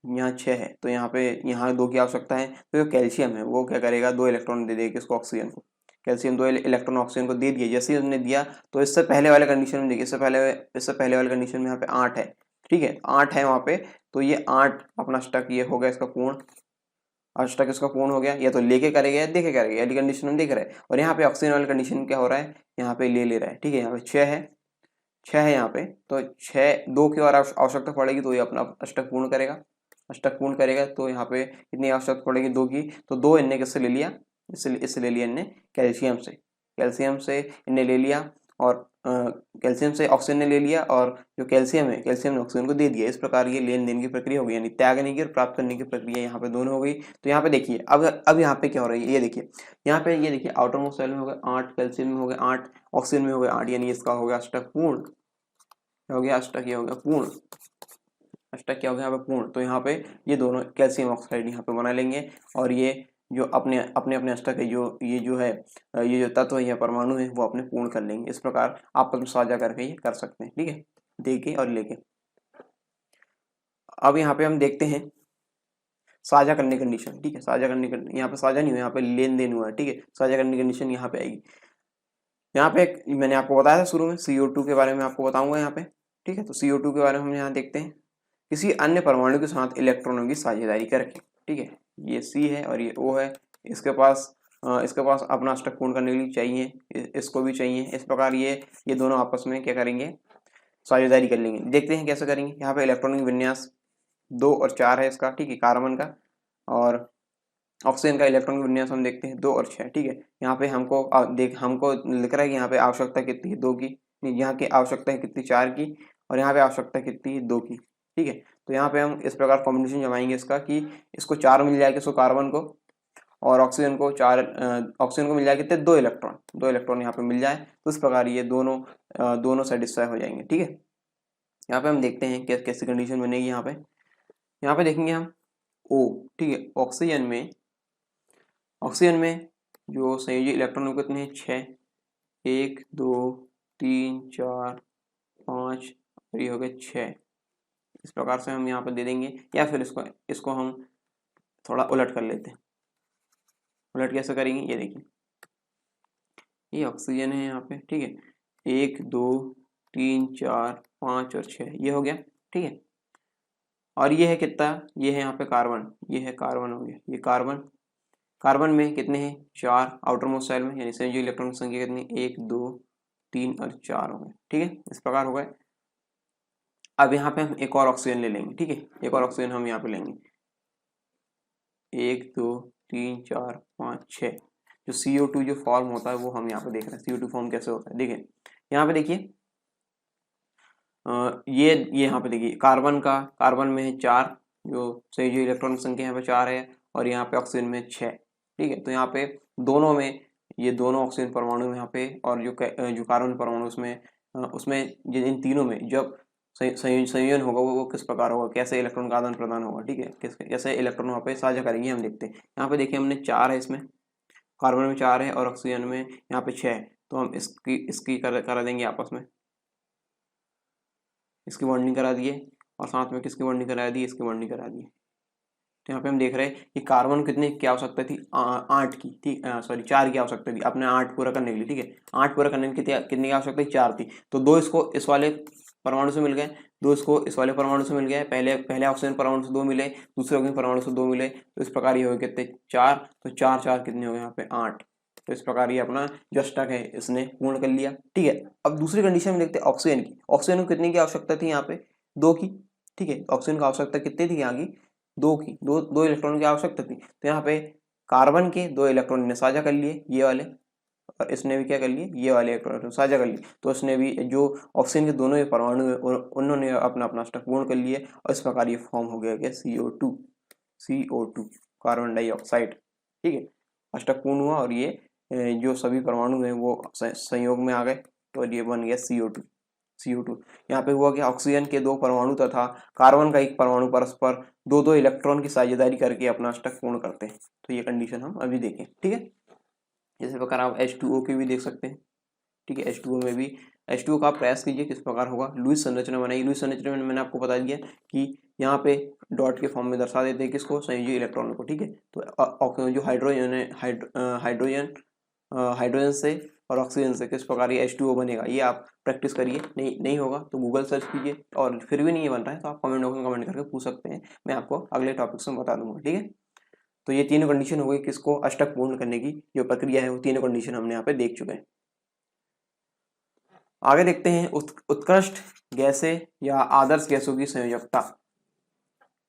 यहाँ 6 है, तो यहाँ पे यहाँ 2 की आवश्यकता है। तो जो कैल्शियम है वो क्या करेगा, 2 इलेक्ट्रॉन दे देगा इसको ऑक्सीजन को। कैल्शियम 2 इलेक्ट्रॉन ऑक्सीजन को दे दिया। जैसे ही उसने दिया तो इससे पहले वाले कंडीशन में देखिए, इससे पहले वाले कंडीशन में यहाँ पे 8 है, ठीक है, 8 है वहाँ पे। तो ये 8 अपना अष्टक ये हो गया इसका पूर्ण, अष्टक इसका पूर्ण हो गया। या तो लेके करेगा या देखे करेगा, वाली कंडीशन हम देख रहे हैं। और यहाँ पे ऑक्सीजन वाली कंडीशन क्या हो रहा है, यहाँ पे ले रहा है, ठीक है। यहाँ पे 6 है, 6 है यहाँ पे, तो 6 2 की और आवश्यकता पड़ेगी तो ये अपना अष्टक पूर्ण करेगा। अष्टक पूर्ण करेगा तो यहाँ पे कितनी आवश्यकता पड़ेगी, 2 की। तो 2 इनने किससे ले लिया, इससे ले लिया इनने कैल्शियम से। कैल्शियम से इनने ले लिया और कैल्शियम से ऑक्सीजन ने ले लिया, और जो कैल्शियम है कैल्शियम ने ऑक्सीजन को दे दिया। इस प्रकार ये लेन देन की प्रक्रिया हो गई, यानी त्यागने की और प्राप्त करने की प्रक्रिया यहाँ पे दोनों हो गई। तो यहाँ पे देखिए अब यहाँ पे क्या हो रही है, ये देखिए यहाँ पे, ये देखिए आउटर मोस्ट सेल में हो गए 8, कैल्शियम में हो गए 8, ऑक्सीजन में हो गए 8, यानी इसका हो गया अष्टक पूर्ण, हो गया अष्टक, ये हो गया पूर्ण, अष्टक क्या हो गया यहाँ पे पूर्ण। तो यहाँ पे ये दोनों कैल्शियम ऑक्साइड यहाँ पे बना लेंगे, और ये जो अपने अपने अष्टक है, जो ये जो है ये जो तत्व है, परमाणु है, वो अपने पूर्ण कर लेंगे। इस प्रकार आपस में साझा करके ये कर सकते हैं, ठीक है, दे के और लेके। अब यहाँ पे हम देखते हैं साझा करने कंडीशन, ठीक है। साझा करने का यहाँ पे साझा नहीं हुआ, यहाँ पे लेन देन हुआ है, ठीक है। साझा करने की कंडीशन यहाँ पे आएगी। यहाँ पे मैंने आपको बताया था शुरू में CO2 के बारे में आपको बताऊंगा यहाँ पे, ठीक है। तो CO2 के बारे में हम यहाँ देखते हैं, किसी अन्य परमाणु के साथ इलेक्ट्रॉनों की साझेदारी करके, ठीक है। ये C है और ये O है, इसके पास अपना अष्टक पूर्ण करने के लिए चाहिए, इसको भी चाहिए। इस प्रकार ये दोनों आपस में क्या करेंगे, साझेदारी कर लेंगे। देखते हैं कैसे करेंगे। यहाँ पे इलेक्ट्रॉनिक विन्यास 2 और 4 है इसका, ठीक है, कार्बन का। और ऑक्सीजन का इलेक्ट्रॉनिक विन्यास हम देखते हैं 2 और 6, ठीक है। यहाँ पे हमको हमको लिख रहा है कि यहाँ पे आवश्यकता कितनी है, 2 की। यहाँ की आवश्यकता है कितनी, 4 की, और यहाँ पे आवश्यकता कितनी है, 2 की, ठीक है। तो यहाँ पे हम इस प्रकार कॉम्बिनेशन जमाएंगे इसका कि इसको 4 मिल जाएगा, इसको कार्बन को, और ऑक्सीजन को 4, ऑक्सीजन को मिल जाए कितने, 2 इलेक्ट्रॉन, 2 इलेक्ट्रॉन यहाँ पे मिल जाए। तो इस प्रकार ये दोनों सेटिस्फाई हो जाएंगे, ठीक है। यहाँ पे हम देखते हैं कैसी कंडीशन बनेगी। यहाँ पे देखेंगे हम O, ठीक है। ऑक्सीजन में जो संयोजी इलेक्ट्रॉन कितने हैं, 6, 1 2 3 4 5, और ये हो गए 6। इस प्रकार से हम यहाँ पर दे देंगे, या फिर इसको हम थोड़ा उलट कर लेते हैं। उलट कैसे करेंगे, ये देखिए, ये ऑक्सीजन है यहाँ पे, ठीक है। 1 2 3 4 5 और 6, ये हो गया, ठीक है। और ये है कितना, ये है यहाँ पे कार्बन, ये है कार्बन हो गया, ये कार्बन में कितने हैं, 4 आउटर मोस्ट शेल में, यानी संयोजी इलेक्ट्रॉन की संख्या कितनी, 1 2 3 और 4 हो गए, ठीक है। इस प्रकार हो गए। अब यहाँ पे हम एक और ऑक्सीजन ले लेंगे, ठीक है। एक और ऑक्सीजन हम यहाँ पे लेंगे, 1 2 3 4 5 6। जो CO2 जो फॉर्म होता है वो हम यहाँ पे देख रहे हैं, CO2 फॉर्म कैसे होता है, देखिए यहाँ पे देखिए, ये यहाँ पे देखिए कार्बन में है 4, जो सही जो इलेक्ट्रॉन की संख्या यहाँ पे 4 है, और यहाँ पे ऑक्सीजन में 6, ठीक है। तो यहाँ पे दोनों में, ये दोनों ऑक्सीजन परमाणु यहाँ पे, और जो कार्बन परमाणु उसमें इन तीनों में जब संयोजन होगा वो किस प्रकार होगा, कैसे इलेक्ट्रॉन का आदान प्रदान होगा, ठीक है, कैसे इलेक्ट्रॉन वहाँ पे साझा करेंगे हम देखते हैं। यहाँ पे देखिए हमने 4 है, इसमें कार्बन में 4 है और ऑक्सीजन में यहाँ पे 6 है। तो हम इसकी करा देंगे आपस में, इसकी बॉन्डिंग करा दिए, और साथ में किसकी बॉन्डिंग करा दी, इसकी बॉन्डिंग करा दी। तो यहाँ पे हम देख रहे हैं कि कार्बन कितने की आवश्यकता थी, 8 की, ठीक, सॉरी 4 की आवश्यकता थी अपने 8 पूरा करने के लिए, ठीक है। 8 पूरा करने की कितनी की आवश्यकता थी, 4 थी। तो 2 इसको इस वाले परमाणु से मिल गए, 2 इसको इस वाले परमाणु से मिल गए, पहले ऑक्सीजन परमाणु से 2 मिले, दूसरे ऑक्सीजन परमाणु से 2 मिले। तो इस प्रकार ये हो गए कितने, 4। तो 4 4 कितने हो गए यहाँ पे, 8। तो इस प्रकार ये अपना जो अष्टक है इसने पूर्ण कर लिया, ठीक है। अब दूसरी कंडीशन में देखते हैं ऑक्सीजन की। ऑक्सीजन को कितने की आवश्यकता थी यहाँ पे, 2 की, ठीक है। ऑक्सीजन की आवश्यकता कितनी थी यहाँ की, 2 की, दो इलेक्ट्रॉन की आवश्यकता थी। तो यहाँ पे कार्बन के 2 इलेक्ट्रॉन ने साझा कर लिए, ये वाले, और इसने भी क्या कर लिए, ये वाले इलेक्ट्रॉन साझा कर लिए। तो इसने भी जो ऑक्सीजन के दोनों परमाणु उन्होंने अपना अष्टक पूर्ण कर लिए, और इस प्रकार ये फॉर्म हो गया क्या, CO2 कार्बन डाइऑक्साइड, ठीक है। अष्टक पूर्ण हुआ, और ये जो सभी परमाणु हैं वो संयोग में आ गए, तो ये बन गया CO2। यहाँ पे हुआ कि ऑक्सीजन के 2 परमाणु तथा कार्बन का 1 परमाणु परस्पर 2 इलेक्ट्रॉन की साझेदारी करके अपना अष्टक पूर्ण करते हैं। तो ये कंडीशन हम अभी देखें, ठीक है। इसी प्रकार आप H2O की भी देख सकते हैं, ठीक है। H2O में भी H2O का आप प्रयास कीजिए किस प्रकार होगा। लुईस संरचना बनाइए। लुईस संरचना में मैंने आपको बता दिया कि यहाँ पे डॉट के फॉर्म में दर्शा देते हैं किसको, संयोजी इलेक्ट्रॉन को, ठीक है। तो जो हाइड्रोजन है, हाइड्रोजन से और ऑक्सीजन से किस प्रकार ये H2O बनेगा, ये आप प्रैक्टिस करिए। नहीं होगा तो गूगल सर्च कीजिए, और फिर भी नहीं बन रहा है तो आप कमेंट बॉक्स में कमेंट करके पूछ सकते हैं, मैं आपको अगले टॉपिक्स में बता दूंगा, ठीक है। तो ये तीनों कंडीशन हो गई किसको, अष्टक पूर्ण करने की जो प्रक्रिया है, वो तीनों कंडीशन हमने यहाँ पे देख चुके हैं। आगे देखते हैं उत्कृष्ट गैसें या आदर्श गैसों की संयोजकता,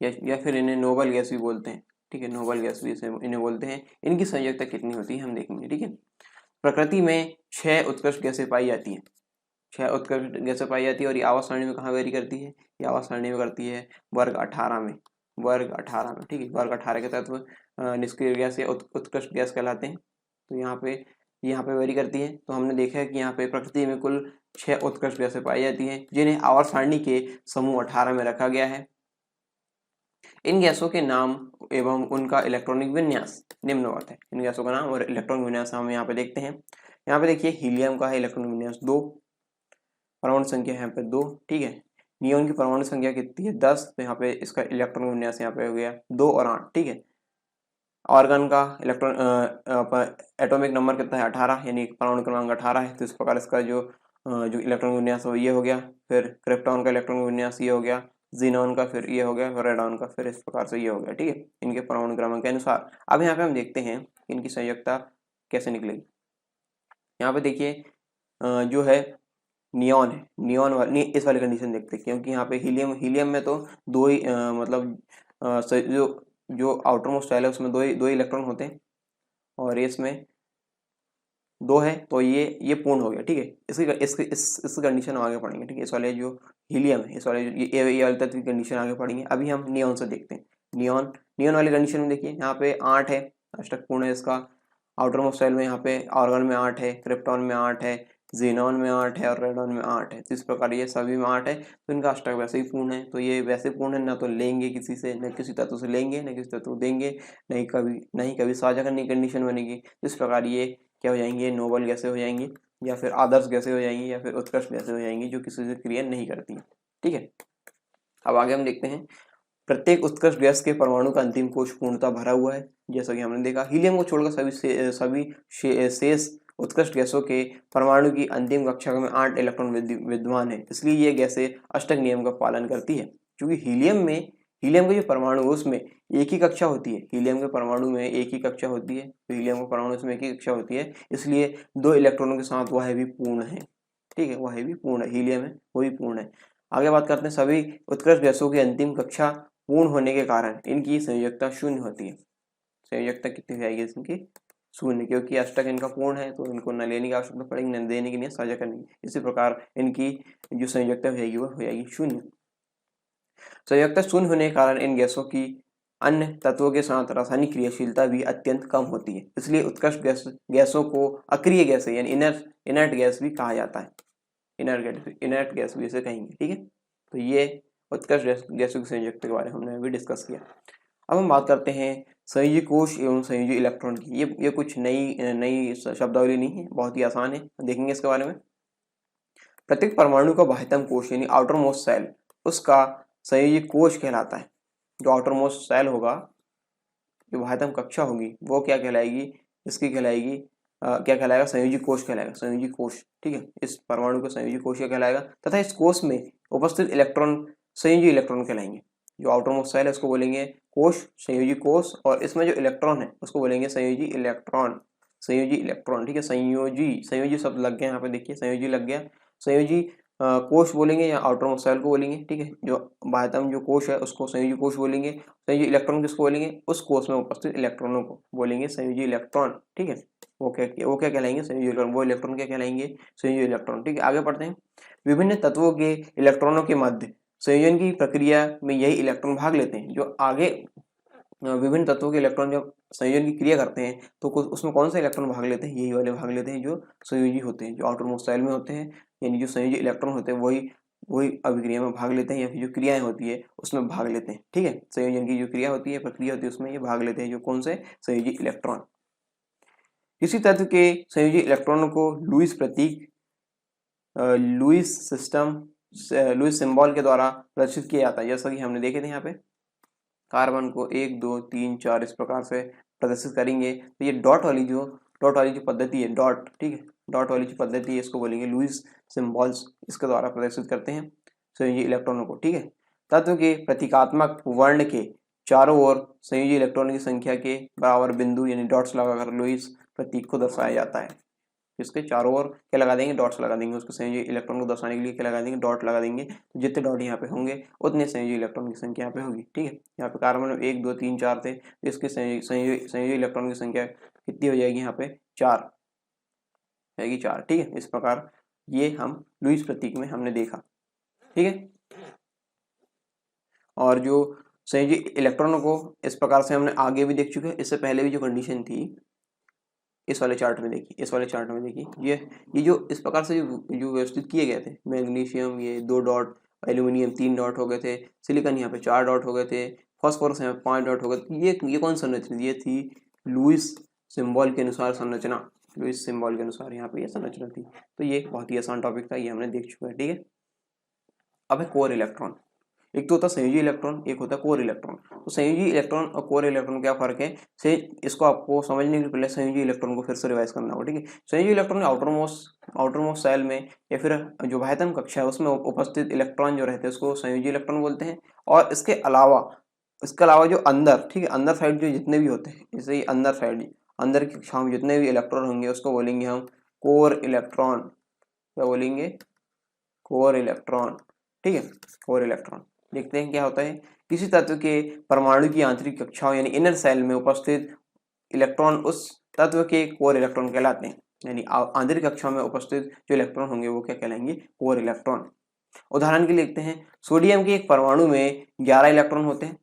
या फिर इन्हें नोबल गैस भी बोलते हैं, ठीक है। नोबल गैस भी इन्हें बोलते हैं। इनकी संयोजकता कितनी होती है हम देखेंगे, ठीक है। प्रकृति में 6 उत्कृष्ट गैसें पाई जाती हैं। 6 उत्कृष्ट गैसें पाई जाती है, और ये आवर्त सारणी में कहाँ वेरी करती है, ये आवर्त सारणी में करती है वर्ग 18 में, वर्ग 18 में, ठीक है। वर्ग 18 के तत्व निष्क्रिय गैस या उत्कृष्ट गैस कहलाते हैं। तो यहाँ पे वेरी करती है। तो हमने देखा है कि यहाँ पे प्रकृति में कुल 6 उत्कृष्ट गैसें पाई जाती हैं, जिन्हें आवर्त सारणी के समूह 18 में रखा गया है। इन गैसों के नाम एवं उनका इलेक्ट्रॉनिक विन्यास निम्नवत है। इन गैसों का नाम और इलेक्ट्रॉनिक विन्यास हम यहाँ पे देखते हैं। यहाँ पे देखिए हीलियम का है इलेक्ट्रॉनिक विन्यास 2, परमाणु संख्या यहाँ पे 2, ठीक है। नियोन की परमाणु संख्या कितनी है 10, तो यहाँ पे इसका इलेक्ट्रॉनिक विन्यास यहाँ पे हो गया 2 और 8, ठीक है। ऑर्गन का एटॉमिक नंबर कितना है 18, यानी परमाणु क्रमांक 18 है। तो इस प्रकार इसका जो इलेक्ट्रॉनिक विन्यास हो ये हो गया। फिर क्रिप्टॉन का इलेक्ट्रॉनिक विन्यास ये हो गया, जीनॉन का फिर ये हो गया, फिर रेडॉन का फिर इस प्रकार से ये हो गया, ठीक है, इनके परमाणु क्रमांक के अनुसार। अब यहाँ पे हम देखते हैं कि इनकी संयोजकता कैसे निकलेगी। यहाँ पे देखिए जो है नियॉन है, इस वाली कंडीशन देखते हैं, क्योंकि यहाँ पे हीलियम में तो दो ही जो आउटर मोस्ट शेल है उसमें दो ही इलेक्ट्रॉन होते हैं, और इसमें 2 है, तो ये पूर्ण हो गया, ठीक है। इसकी कंडीशन हम आगे पढ़ेंगे, ठीक है। इस वाले जो हीलियम है, इस वाले ये वाले तत्व की कंडीशन आगे पढ़ेंगे। अभी हम नियॉन से देखते हैं। नियॉन वाली कंडीशन में देखिए यहाँ पे 8 है, अष्टक पूर्ण है इसका। आउटर मोस्ट शेल में यहाँ पे ऑर्गन में 8 है, क्रिप्टॉन में 8 है, जीनॉन में 8 है और रेडॉन में 8 है। तो इस प्रकार ये सभी में 8 है, तो इनका अष्टक वैसे ही पूर्ण है। तो ये वैसे पूर्ण है, ना तो लेंगे किसी से, न किसी तत्व से लेंगे, न किसी तत्व देंगे, नहीं कभी साझा करने की कंडीशन बनेगी। इस प्रकार ये क्या हो जाएंगे, नोबल गैसें हो जाएंगी, या फिर आदर्श गैसें हो जाएंगी, या फिर उत्कृष्ट गैसें हो जाएंगी, जो किसी से क्रिया नहीं करती, ठीक है। अब आगे हम देखते हैं, प्रत्येक उत्कृष्ट गैस के परमाणु का अंतिम कोश पूर्णतः भरा हुआ है। जैसा कि हमने देखा हीलियम को छोड़कर सभी शेष उत्कृष्ट गैसों के परमाणु की अंतिम कक्षा में 8 इलेक्ट्रॉन विद्यमान है, इसलिए ये गैसें अष्टक नियम का पालन करती है। क्योंकि हीलियम का जो परमाणु है उसमें एक ही कक्षा होती है, हीलियम के परमाणु में एक ही कक्षा होती है, तो हीलियम का परमाणु उसमें एक ही कक्षा होती है, इसलिए 2 इलेक्ट्रॉनों के साथ वह भी पूर्ण है, ठीक है। वह भी पूर्ण है, हीलियम है वो भी पूर्ण है। आगे बात करते हैं, सभी उत्कृष्ट गैसों की अंतिम कक्षा पूर्ण होने के कारण इनकी संयोजकता शून्य होती है। संयोजकता कितनी हो जाएगी इनकी, शून्य, क्योंकि अष्टक इनका पूर्ण है, तो इनको न लेने की आवश्यकता पड़ेगी, न देने की, न साझा करने की। इसी प्रकार इनकी जो संयोजकता हो जाएगी वो हो जाएगी शून्य। संयोजकता शून्य होने के कारण इन गैसों की अन्य तत्वों के साथ रासायनिक क्रियाशीलता भी अत्यंत कम होती है, इसलिए उत्कृष्ट गैसों को अक्रिय गैस यानी इनर्ट गैस भी कहा जाता है। इनर्ट गैस भी इसे कहेंगे, ठीक है। तो ये उत्कृष्ट गैसों की संयोजकता के बारे में हमने अभी डिस्कस किया। अब हम बात करते हैं संयोजी कोश एवं संयोजी इलेक्ट्रॉन की। ये कुछ नई शब्दावली नहीं है, बहुत ही आसान है, देखेंगे इसके बारे में। प्रत्येक परमाणु का बाह्यतम कोश यानी आउटर मोस्ट सेल उसका संयोजी कोश कहलाता है। जो आउटर मोस्ट सेल होगा, जो बाह्यतम कक्षा होगी, वो क्या कहलाएगी, इसकी कहलाएगी क्या कहलाएगा, संयोजी कोश कहलाएगा, संयोजी कोश, ठीक है। इस परमाणु को संयोजी कोश कहलाएगा, तथा इस कोश में उपस्थित इलेक्ट्रॉन संयोजी इलेक्ट्रॉन कहलाएंगे। जो आउटर मोस्ट सेल है उसको बोलेंगे कोश, संयोजी कोश, और इसमें जो इलेक्ट्रॉन है उसको बोलेंगे संयोजी इलेक्ट्रॉन, ठीक है। संयोजी शब्द लग गया यहाँ पे, देखिए संयोजी लग गया। संयोजी कोश बोलेंगे या आउटर मोस्ट सेल को बोलेंगे, ठीक है। जो बाह्यतम जो कोश है उसको संयोजी कोश बोलेंगे। संयोजी इलेक्ट्रॉन किसको बोलेंगे, उस कोश में उपस्थित इलेक्ट्रॉनों को बोलेंगे संयोजी इलेक्ट्रॉन, ठीक है। वो क्या कहलाएंगे, संयोजी इलेक्ट्रॉन। वो इलेक्ट्रॉन क्या कहलाएंगे, संयोजी इलेक्ट्रॉन, ठीक है। आगे बढ़ते हैं, विभिन्न तत्वों के इलेक्ट्रॉनों के मध्य संयोजन की प्रक्रिया में यही इलेक्ट्रॉन भाग लेते हैं। जो आगे विभिन्न तत्वों के इलेक्ट्रॉन जब संयोजन की क्रिया करते हैं तो उसमें कौन सा इलेक्ट्रॉन भाग लेते हैं, यही वाले भाग लेते हैं जो संयोजी होते हैं, जो आउटर मोस्ट सेल में होते हैं, यानी जो संयोजी इलेक्ट्रॉन होते हैं वही अभिक्रिया में भाग लेते हैं, या फिर जो क्रियाएं होती है उसमें भाग लेते हैं, ठीक है। संयोजन की जो क्रिया होती है, प्रक्रिया होती है, उसमें ये भाग लेते हैं, जो कौन से संयोजी इलेक्ट्रॉन। किसी तत्व के संयोजी इलेक्ट्रॉनों को लुईस प्रतीक लुईस सिंबल के द्वारा प्रदर्शित किया जाता है। जैसा कि हमने देखे थे यहाँ पे कार्बन को 1 2 3 4 इस प्रकार से प्रदर्शित करेंगे। तो ये डॉट वाली जो पद्धति है, डॉट, ठीक है, डॉट वाली जो पद्धति है इसको बोलेंगे लुईस सिंबल्स, इसके द्वारा प्रदर्शित करते हैं संयोजी इलेक्ट्रॉनों को, ठीक है। तत्व के प्रतीकात्मक वर्ण के चारों ओर संयोजी इलेक्ट्रॉनों की संख्या के बराबर बिंदु यानी डॉट्स लगाकर लुईस प्रतीक को दर्शाया जाता है। इसके चारों ओर क्या लगा देंगे, डॉट्स लगा देंगे। उसको संयोजी इलेक्ट्रॉन को दर्शाने के लिए क्या लगा देंगे, डॉट लगा देंगे। तो जितने डॉट यहाँ पे होंगे उतने संयोजी इलेक्ट्रॉन की संख्या यहाँ पे होगी, ठीक है। यहाँ पे कार्बन में 1 2 3 4 थे, तो इसके संयोजी इलेक्ट्रॉन की संख्या कितनी हो जाएगी, यहाँ पे 4 जाएगी, 4, ठीक है। इस प्रकार ये हम लुईस प्रतीक में हमने देखा, ठीक है। और जो संयोजी इलेक्ट्रॉनों को इस प्रकार से हमने आगे भी देख चुके हैं। इससे पहले भी जो कंडीशन थी इस वाले चार्ट में देखी, ये जो इस प्रकार से जो व्यवस्थित किए गए थे, मैग्नीशियम ये 2 डॉट, एल्यूमिनियम 3 डॉट हो गए थे, सिलिकॉन यहाँ पे 4 डॉट हो गए थे, फॉस्फोरस यहाँ पे 5 डॉट हो गए थे। ये कौन संरचना, ये थी लुईस सिंबल के अनुसार संरचना, लुईस सिंबल के अनुसार यहाँ पे ये संरचना थी। तो ये बहुत ही आसान टॉपिक था, ये हमने देख चुका है, ठीक है। अब है कोर इलेक्ट्रॉन। एक तो होता है संयोजी इलेक्ट्रॉन, एक होता है कोर इलेक्ट्रॉन। तो संयोजी इलेक्ट्रॉन और कोर इलेक्ट्रॉन क्या फर्क है, से इसको आपको समझने के पहले संयोजी इलेक्ट्रॉन को फिर से रिवाइज करना होगा, ठीक है। संयोजी इलेक्ट्रॉन आउटरमोस्ट सेल में या फिर जो बाह्यतम कक्षा है उसमें उपस्थित इलेक्ट्रॉन जो रहते हैं उसको संयोजी इलेक्ट्रॉन बोलते हैं। और इसके अलावा जो अंदर, ठीक है, अंदर साइड जो जितने भी होते हैं, जैसे ये अंदर साइड, अंदर की कक्षा में जितने भी इलेक्ट्रॉन होंगे उसको बोलेंगे हम कोर इलेक्ट्रॉन। क्या बोलेंगे, कोर इलेक्ट्रॉन, ठीक है, कोर इलेक्ट्रॉन। देखते हैं क्या होता है, किसी तत्व के परमाणु की आंतरिक कक्षाओं यानी इनर सेल में उपस्थित इलेक्ट्रॉन उस तत्व के कोर इलेक्ट्रॉन कहलाते हैं। यानी आंतरिक कक्षाओं में उपस्थित जो इलेक्ट्रॉन होंगे वो क्या कहलाएंगे, कोर इलेक्ट्रॉन। उदाहरण के लिए लिखते हैं, सोडियम के एक परमाणु में 11 इलेक्ट्रॉन होते हैं।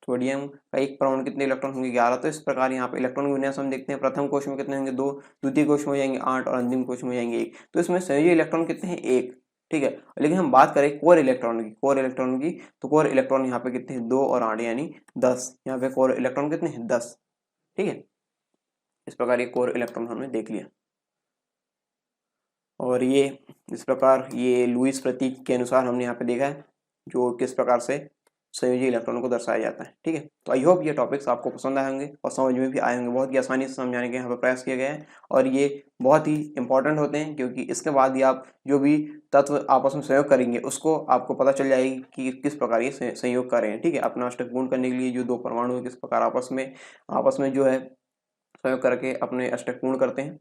सोडियम का एक परमाणु कितने इलेक्ट्रॉन होंगे, 11। तो इस प्रकार यहाँ पे इलेक्ट्रॉन का विन्यास हम देखते हैं, प्रथम कोश में कितने होंगे, 2, द्वितीय कोश में हो जाएंगे 8 और अंतिम कोश में हो जाएंगे 1। तो इसमें संयोजी इलेक्ट्रॉन कितने हैं, 1, ठीक है। लेकिन हम बात करें कोर इलेक्ट्रॉन की, तो कोर इलेक्ट्रॉन यहाँ पे कितने हैं, 2 और 8 यानी 10। यहाँ पे कोर इलेक्ट्रॉन कितने हैं, 10, ठीक है। इस प्रकार ये कोर इलेक्ट्रॉन हमने देख लिया। और ये इस प्रकार ये लुईस प्रतीक के अनुसार हमने यहाँ पे देखा है जो किस प्रकार से संयोजी इलेक्ट्रॉन को दर्शाया जाता है, ठीक है। तो आई होप ये टॉपिक्स आपको पसंद आए होंगे और समझ में भी आए होंगे। बहुत ही आसानी से समझाने के यहाँ पर प्रयास किया गया है और ये बहुत ही इंपॉर्टेंट होते हैं, क्योंकि इसके बाद ही आप जो भी तत्व आपस में संयोग करेंगे उसको आपको पता चल जाएगी कि किस प्रकार ये संयोग कर रहे हैं, ठीक है। अपना अष्टक पूर्ण करने के लिए जो 2 परमाणु है किस प्रकार आपस में जो है संयोग करके अपने अष्टक पूर्ण करते हैं,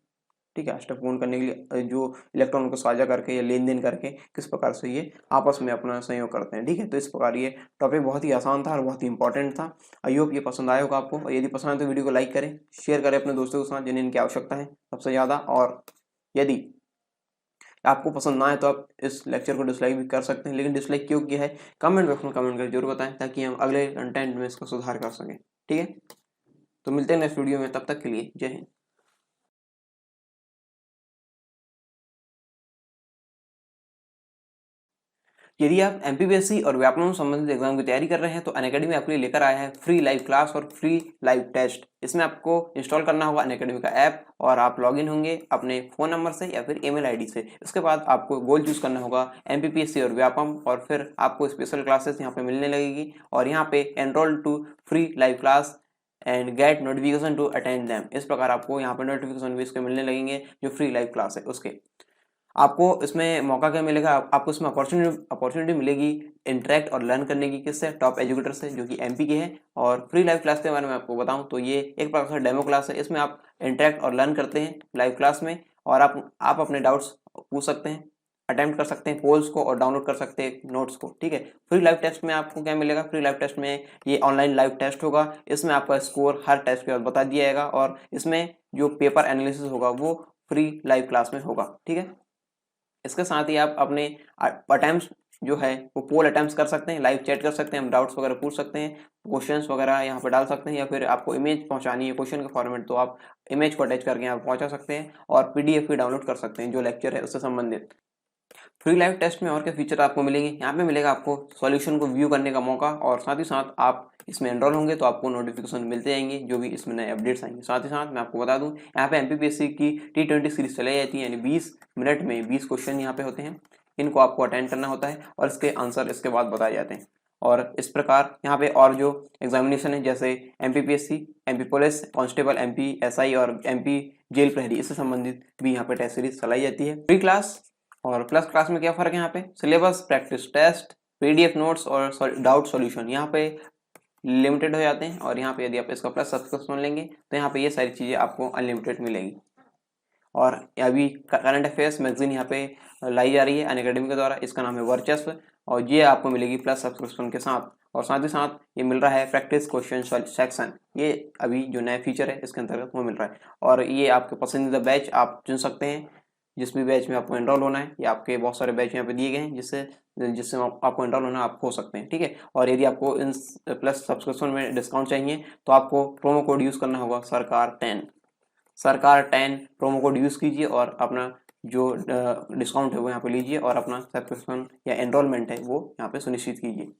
ठीक है। अष्टक पूर्ण करने के लिए जो इलेक्ट्रॉन को साझा करके या लेन देन करके किस प्रकार से ये आपस में अपना संयोग करते हैं, ठीक है। तो इस प्रकार ये टॉपिक बहुत ही आसान था और बहुत ही इंपॉर्टेंट था। आई होप ये पसंद आया होगा आपको, और यदि पसंद आए तो वीडियो को लाइक करें, शेयर करें अपने दोस्तों के साथ जिन्हें इनकी आवश्यकता है सबसे ज़्यादा। और यदि आपको पसंद ना आए तो आप इस लेक्चर को डिसलाइक भी कर सकते हैं, लेकिन डिसलाइक क्यों किया है कमेंट बॉक्स में कमेंट करके जरूर बताएं ताकि हम अगले कंटेंट में इसका सुधार कर सकें, ठीक है। तो मिलते हैं नेक्स्ट वीडियो में, तब तक के लिए जय हिंद। यदि आप एमपीपीएससी और व्यापमं संबंधित एग्जाम की तैयारी कर रहे हैं तो अनअकैडमी आपके लिए लेकर आया है फ्री लाइव क्लास और फ्री लाइव टेस्ट। इसमें आपको इंस्टॉल करना होगा अनअकैडमी का ऐप और आप लॉगिन होंगे अपने फ़ोन नंबर से या फिर ईमेल आईडी से। इसके बाद आपको गोल चूज़ करना होगा एमपीपीएससी और व्यापम, और फिर आपको स्पेशल क्लासेस यहाँ पे मिलने लगेगी और यहाँ पे enrol to free live class and get notification to attend them. इस प्रकार आपको यहाँ पे नोटिफिकेशन भी इसके मिलने लगेंगे जो फ्री लाइव क्लास है उसके। आपको इसमें मौका क्या मिलेगा, आपको इसमें अपॉर्चुनिटी मिलेगी इंटरेक्ट और लर्न करने की, किससे, टॉप एजुकेटर से जो कि एमपी के हैं। और फ्री लाइव क्लास के बारे में आपको बताऊं तो ये एक प्रकार से डेमो क्लास है। इसमें आप इंटरेक्ट और लर्न करते हैं लाइव क्लास में और आप अपने डाउट्स पूछ सकते हैं, अटेम्प्ट कर सकते हैं पोल्स को और डाउनलोड कर सकते हैं नोट्स को, ठीक है। फ्री लाइव टेस्ट में आपको क्या मिलेगा, फ्री लाइव टेस्ट में ये ऑनलाइन लाइव टेस्ट होगा। इसमें आपका स्कोर हर टेस्ट के बाद बता दिया जाएगा और इसमें जो पेपर एनालिसिस होगा वो फ्री लाइव क्लास में होगा, ठीक है। इसके साथ ही आप अपने अटेम्प्ट्स जो है वो पोल अटेम्प्ट्स कर सकते हैं, लाइव चैट कर सकते हैं, हम डाउट्स वगैरह पूछ सकते हैं, क्वेश्चंस वगैरह यहाँ पे डाल सकते हैं, या फिर आपको इमेज पहुंचानी है क्वेश्चन के फॉर्मेट तो आप इमेज को अटैच करके यहाँ पहुंचा सकते हैं और पीडीएफ भी डाउनलोड कर सकते हैं जो लेक्चर है उससे संबंधित। फ्री लाइव टेस्ट में और क्या फीचर आपको मिलेंगे, यहाँ पे मिलेगा आपको सॉल्यूशन को व्यू करने का मौका, और साथ ही साथ आप इसमें एनरोल होंगे तो आपको नोटिफिकेशन मिलते जाएंगे जो भी इसमें नए अपडेट्स आएंगे। साथ ही साथ मैं आपको बता दूं, यहाँ पे एमपीपीएससी की T20 सीरीज चलाई जाती है, यानी 20 मिनट में 20 क्वेश्चन यहाँ पे होते हैं। इनको आपको अटेंड करना होता है और इसके आंसर इसके बाद बताए जाते हैं। और इस प्रकार यहाँ पे और जो एग्जामिनेशन है जैसे MPPSC, MP police constable, MP SI और एमपी जेल प्रहरी, इससे संबंधित भी यहाँ पे टेस्ट सीरीज चलाई जाती है। फ्री क्लास और प्लस क्लास में क्या फर्क है, यहाँ पे syllabus, practice test, PDF notes और डाउट सॉल्यूशन यहाँ पे लिमिटेड हो जाते हैं, और यहाँ पे यदि आप इसका प्लस सब्सक्रिप्शन लेंगे तो यहाँ पे ये सारी चीज़ें आपको अनलिमिटेड मिलेगी। और अभी करंट अफेयर्स मैगजीन यहाँ पे लाई जा रही है अनअकैडमी के द्वारा, इसका नाम है वर्चस्व, और ये आपको मिलेगी प्लस सब्सक्रिप्शन के साथ। और साथ ही साथ ये मिल रहा है प्रैक्टिस क्वेश्चन सेक्शन, ये अभी जो नया फीचर है इसके अंतर्गत वो मिल रहा है। और ये आपके पसंदीदा बैच आप चुन सकते हैं, जिस भी बैच में आपको एनरोल होना है, या आपके बहुत सारे बैच यहाँ पे दिए गए हैं जिससे जिससे आपको एनरोल होना आप हो सकते हैं, ठीक है। और यदि आपको इन प्लस सब्सक्रिप्शन में डिस्काउंट चाहिए तो आपको प्रोमो कोड यूज़ करना होगा सरकार10 प्रोमो कोड यूज़ कीजिए और अपना जो डिस्काउंट है वो यहाँ पे लीजिए और अपना सब्सक्रिप्शन या एनरोलमेंट है वो यहाँ पे सुनिश्चित कीजिए।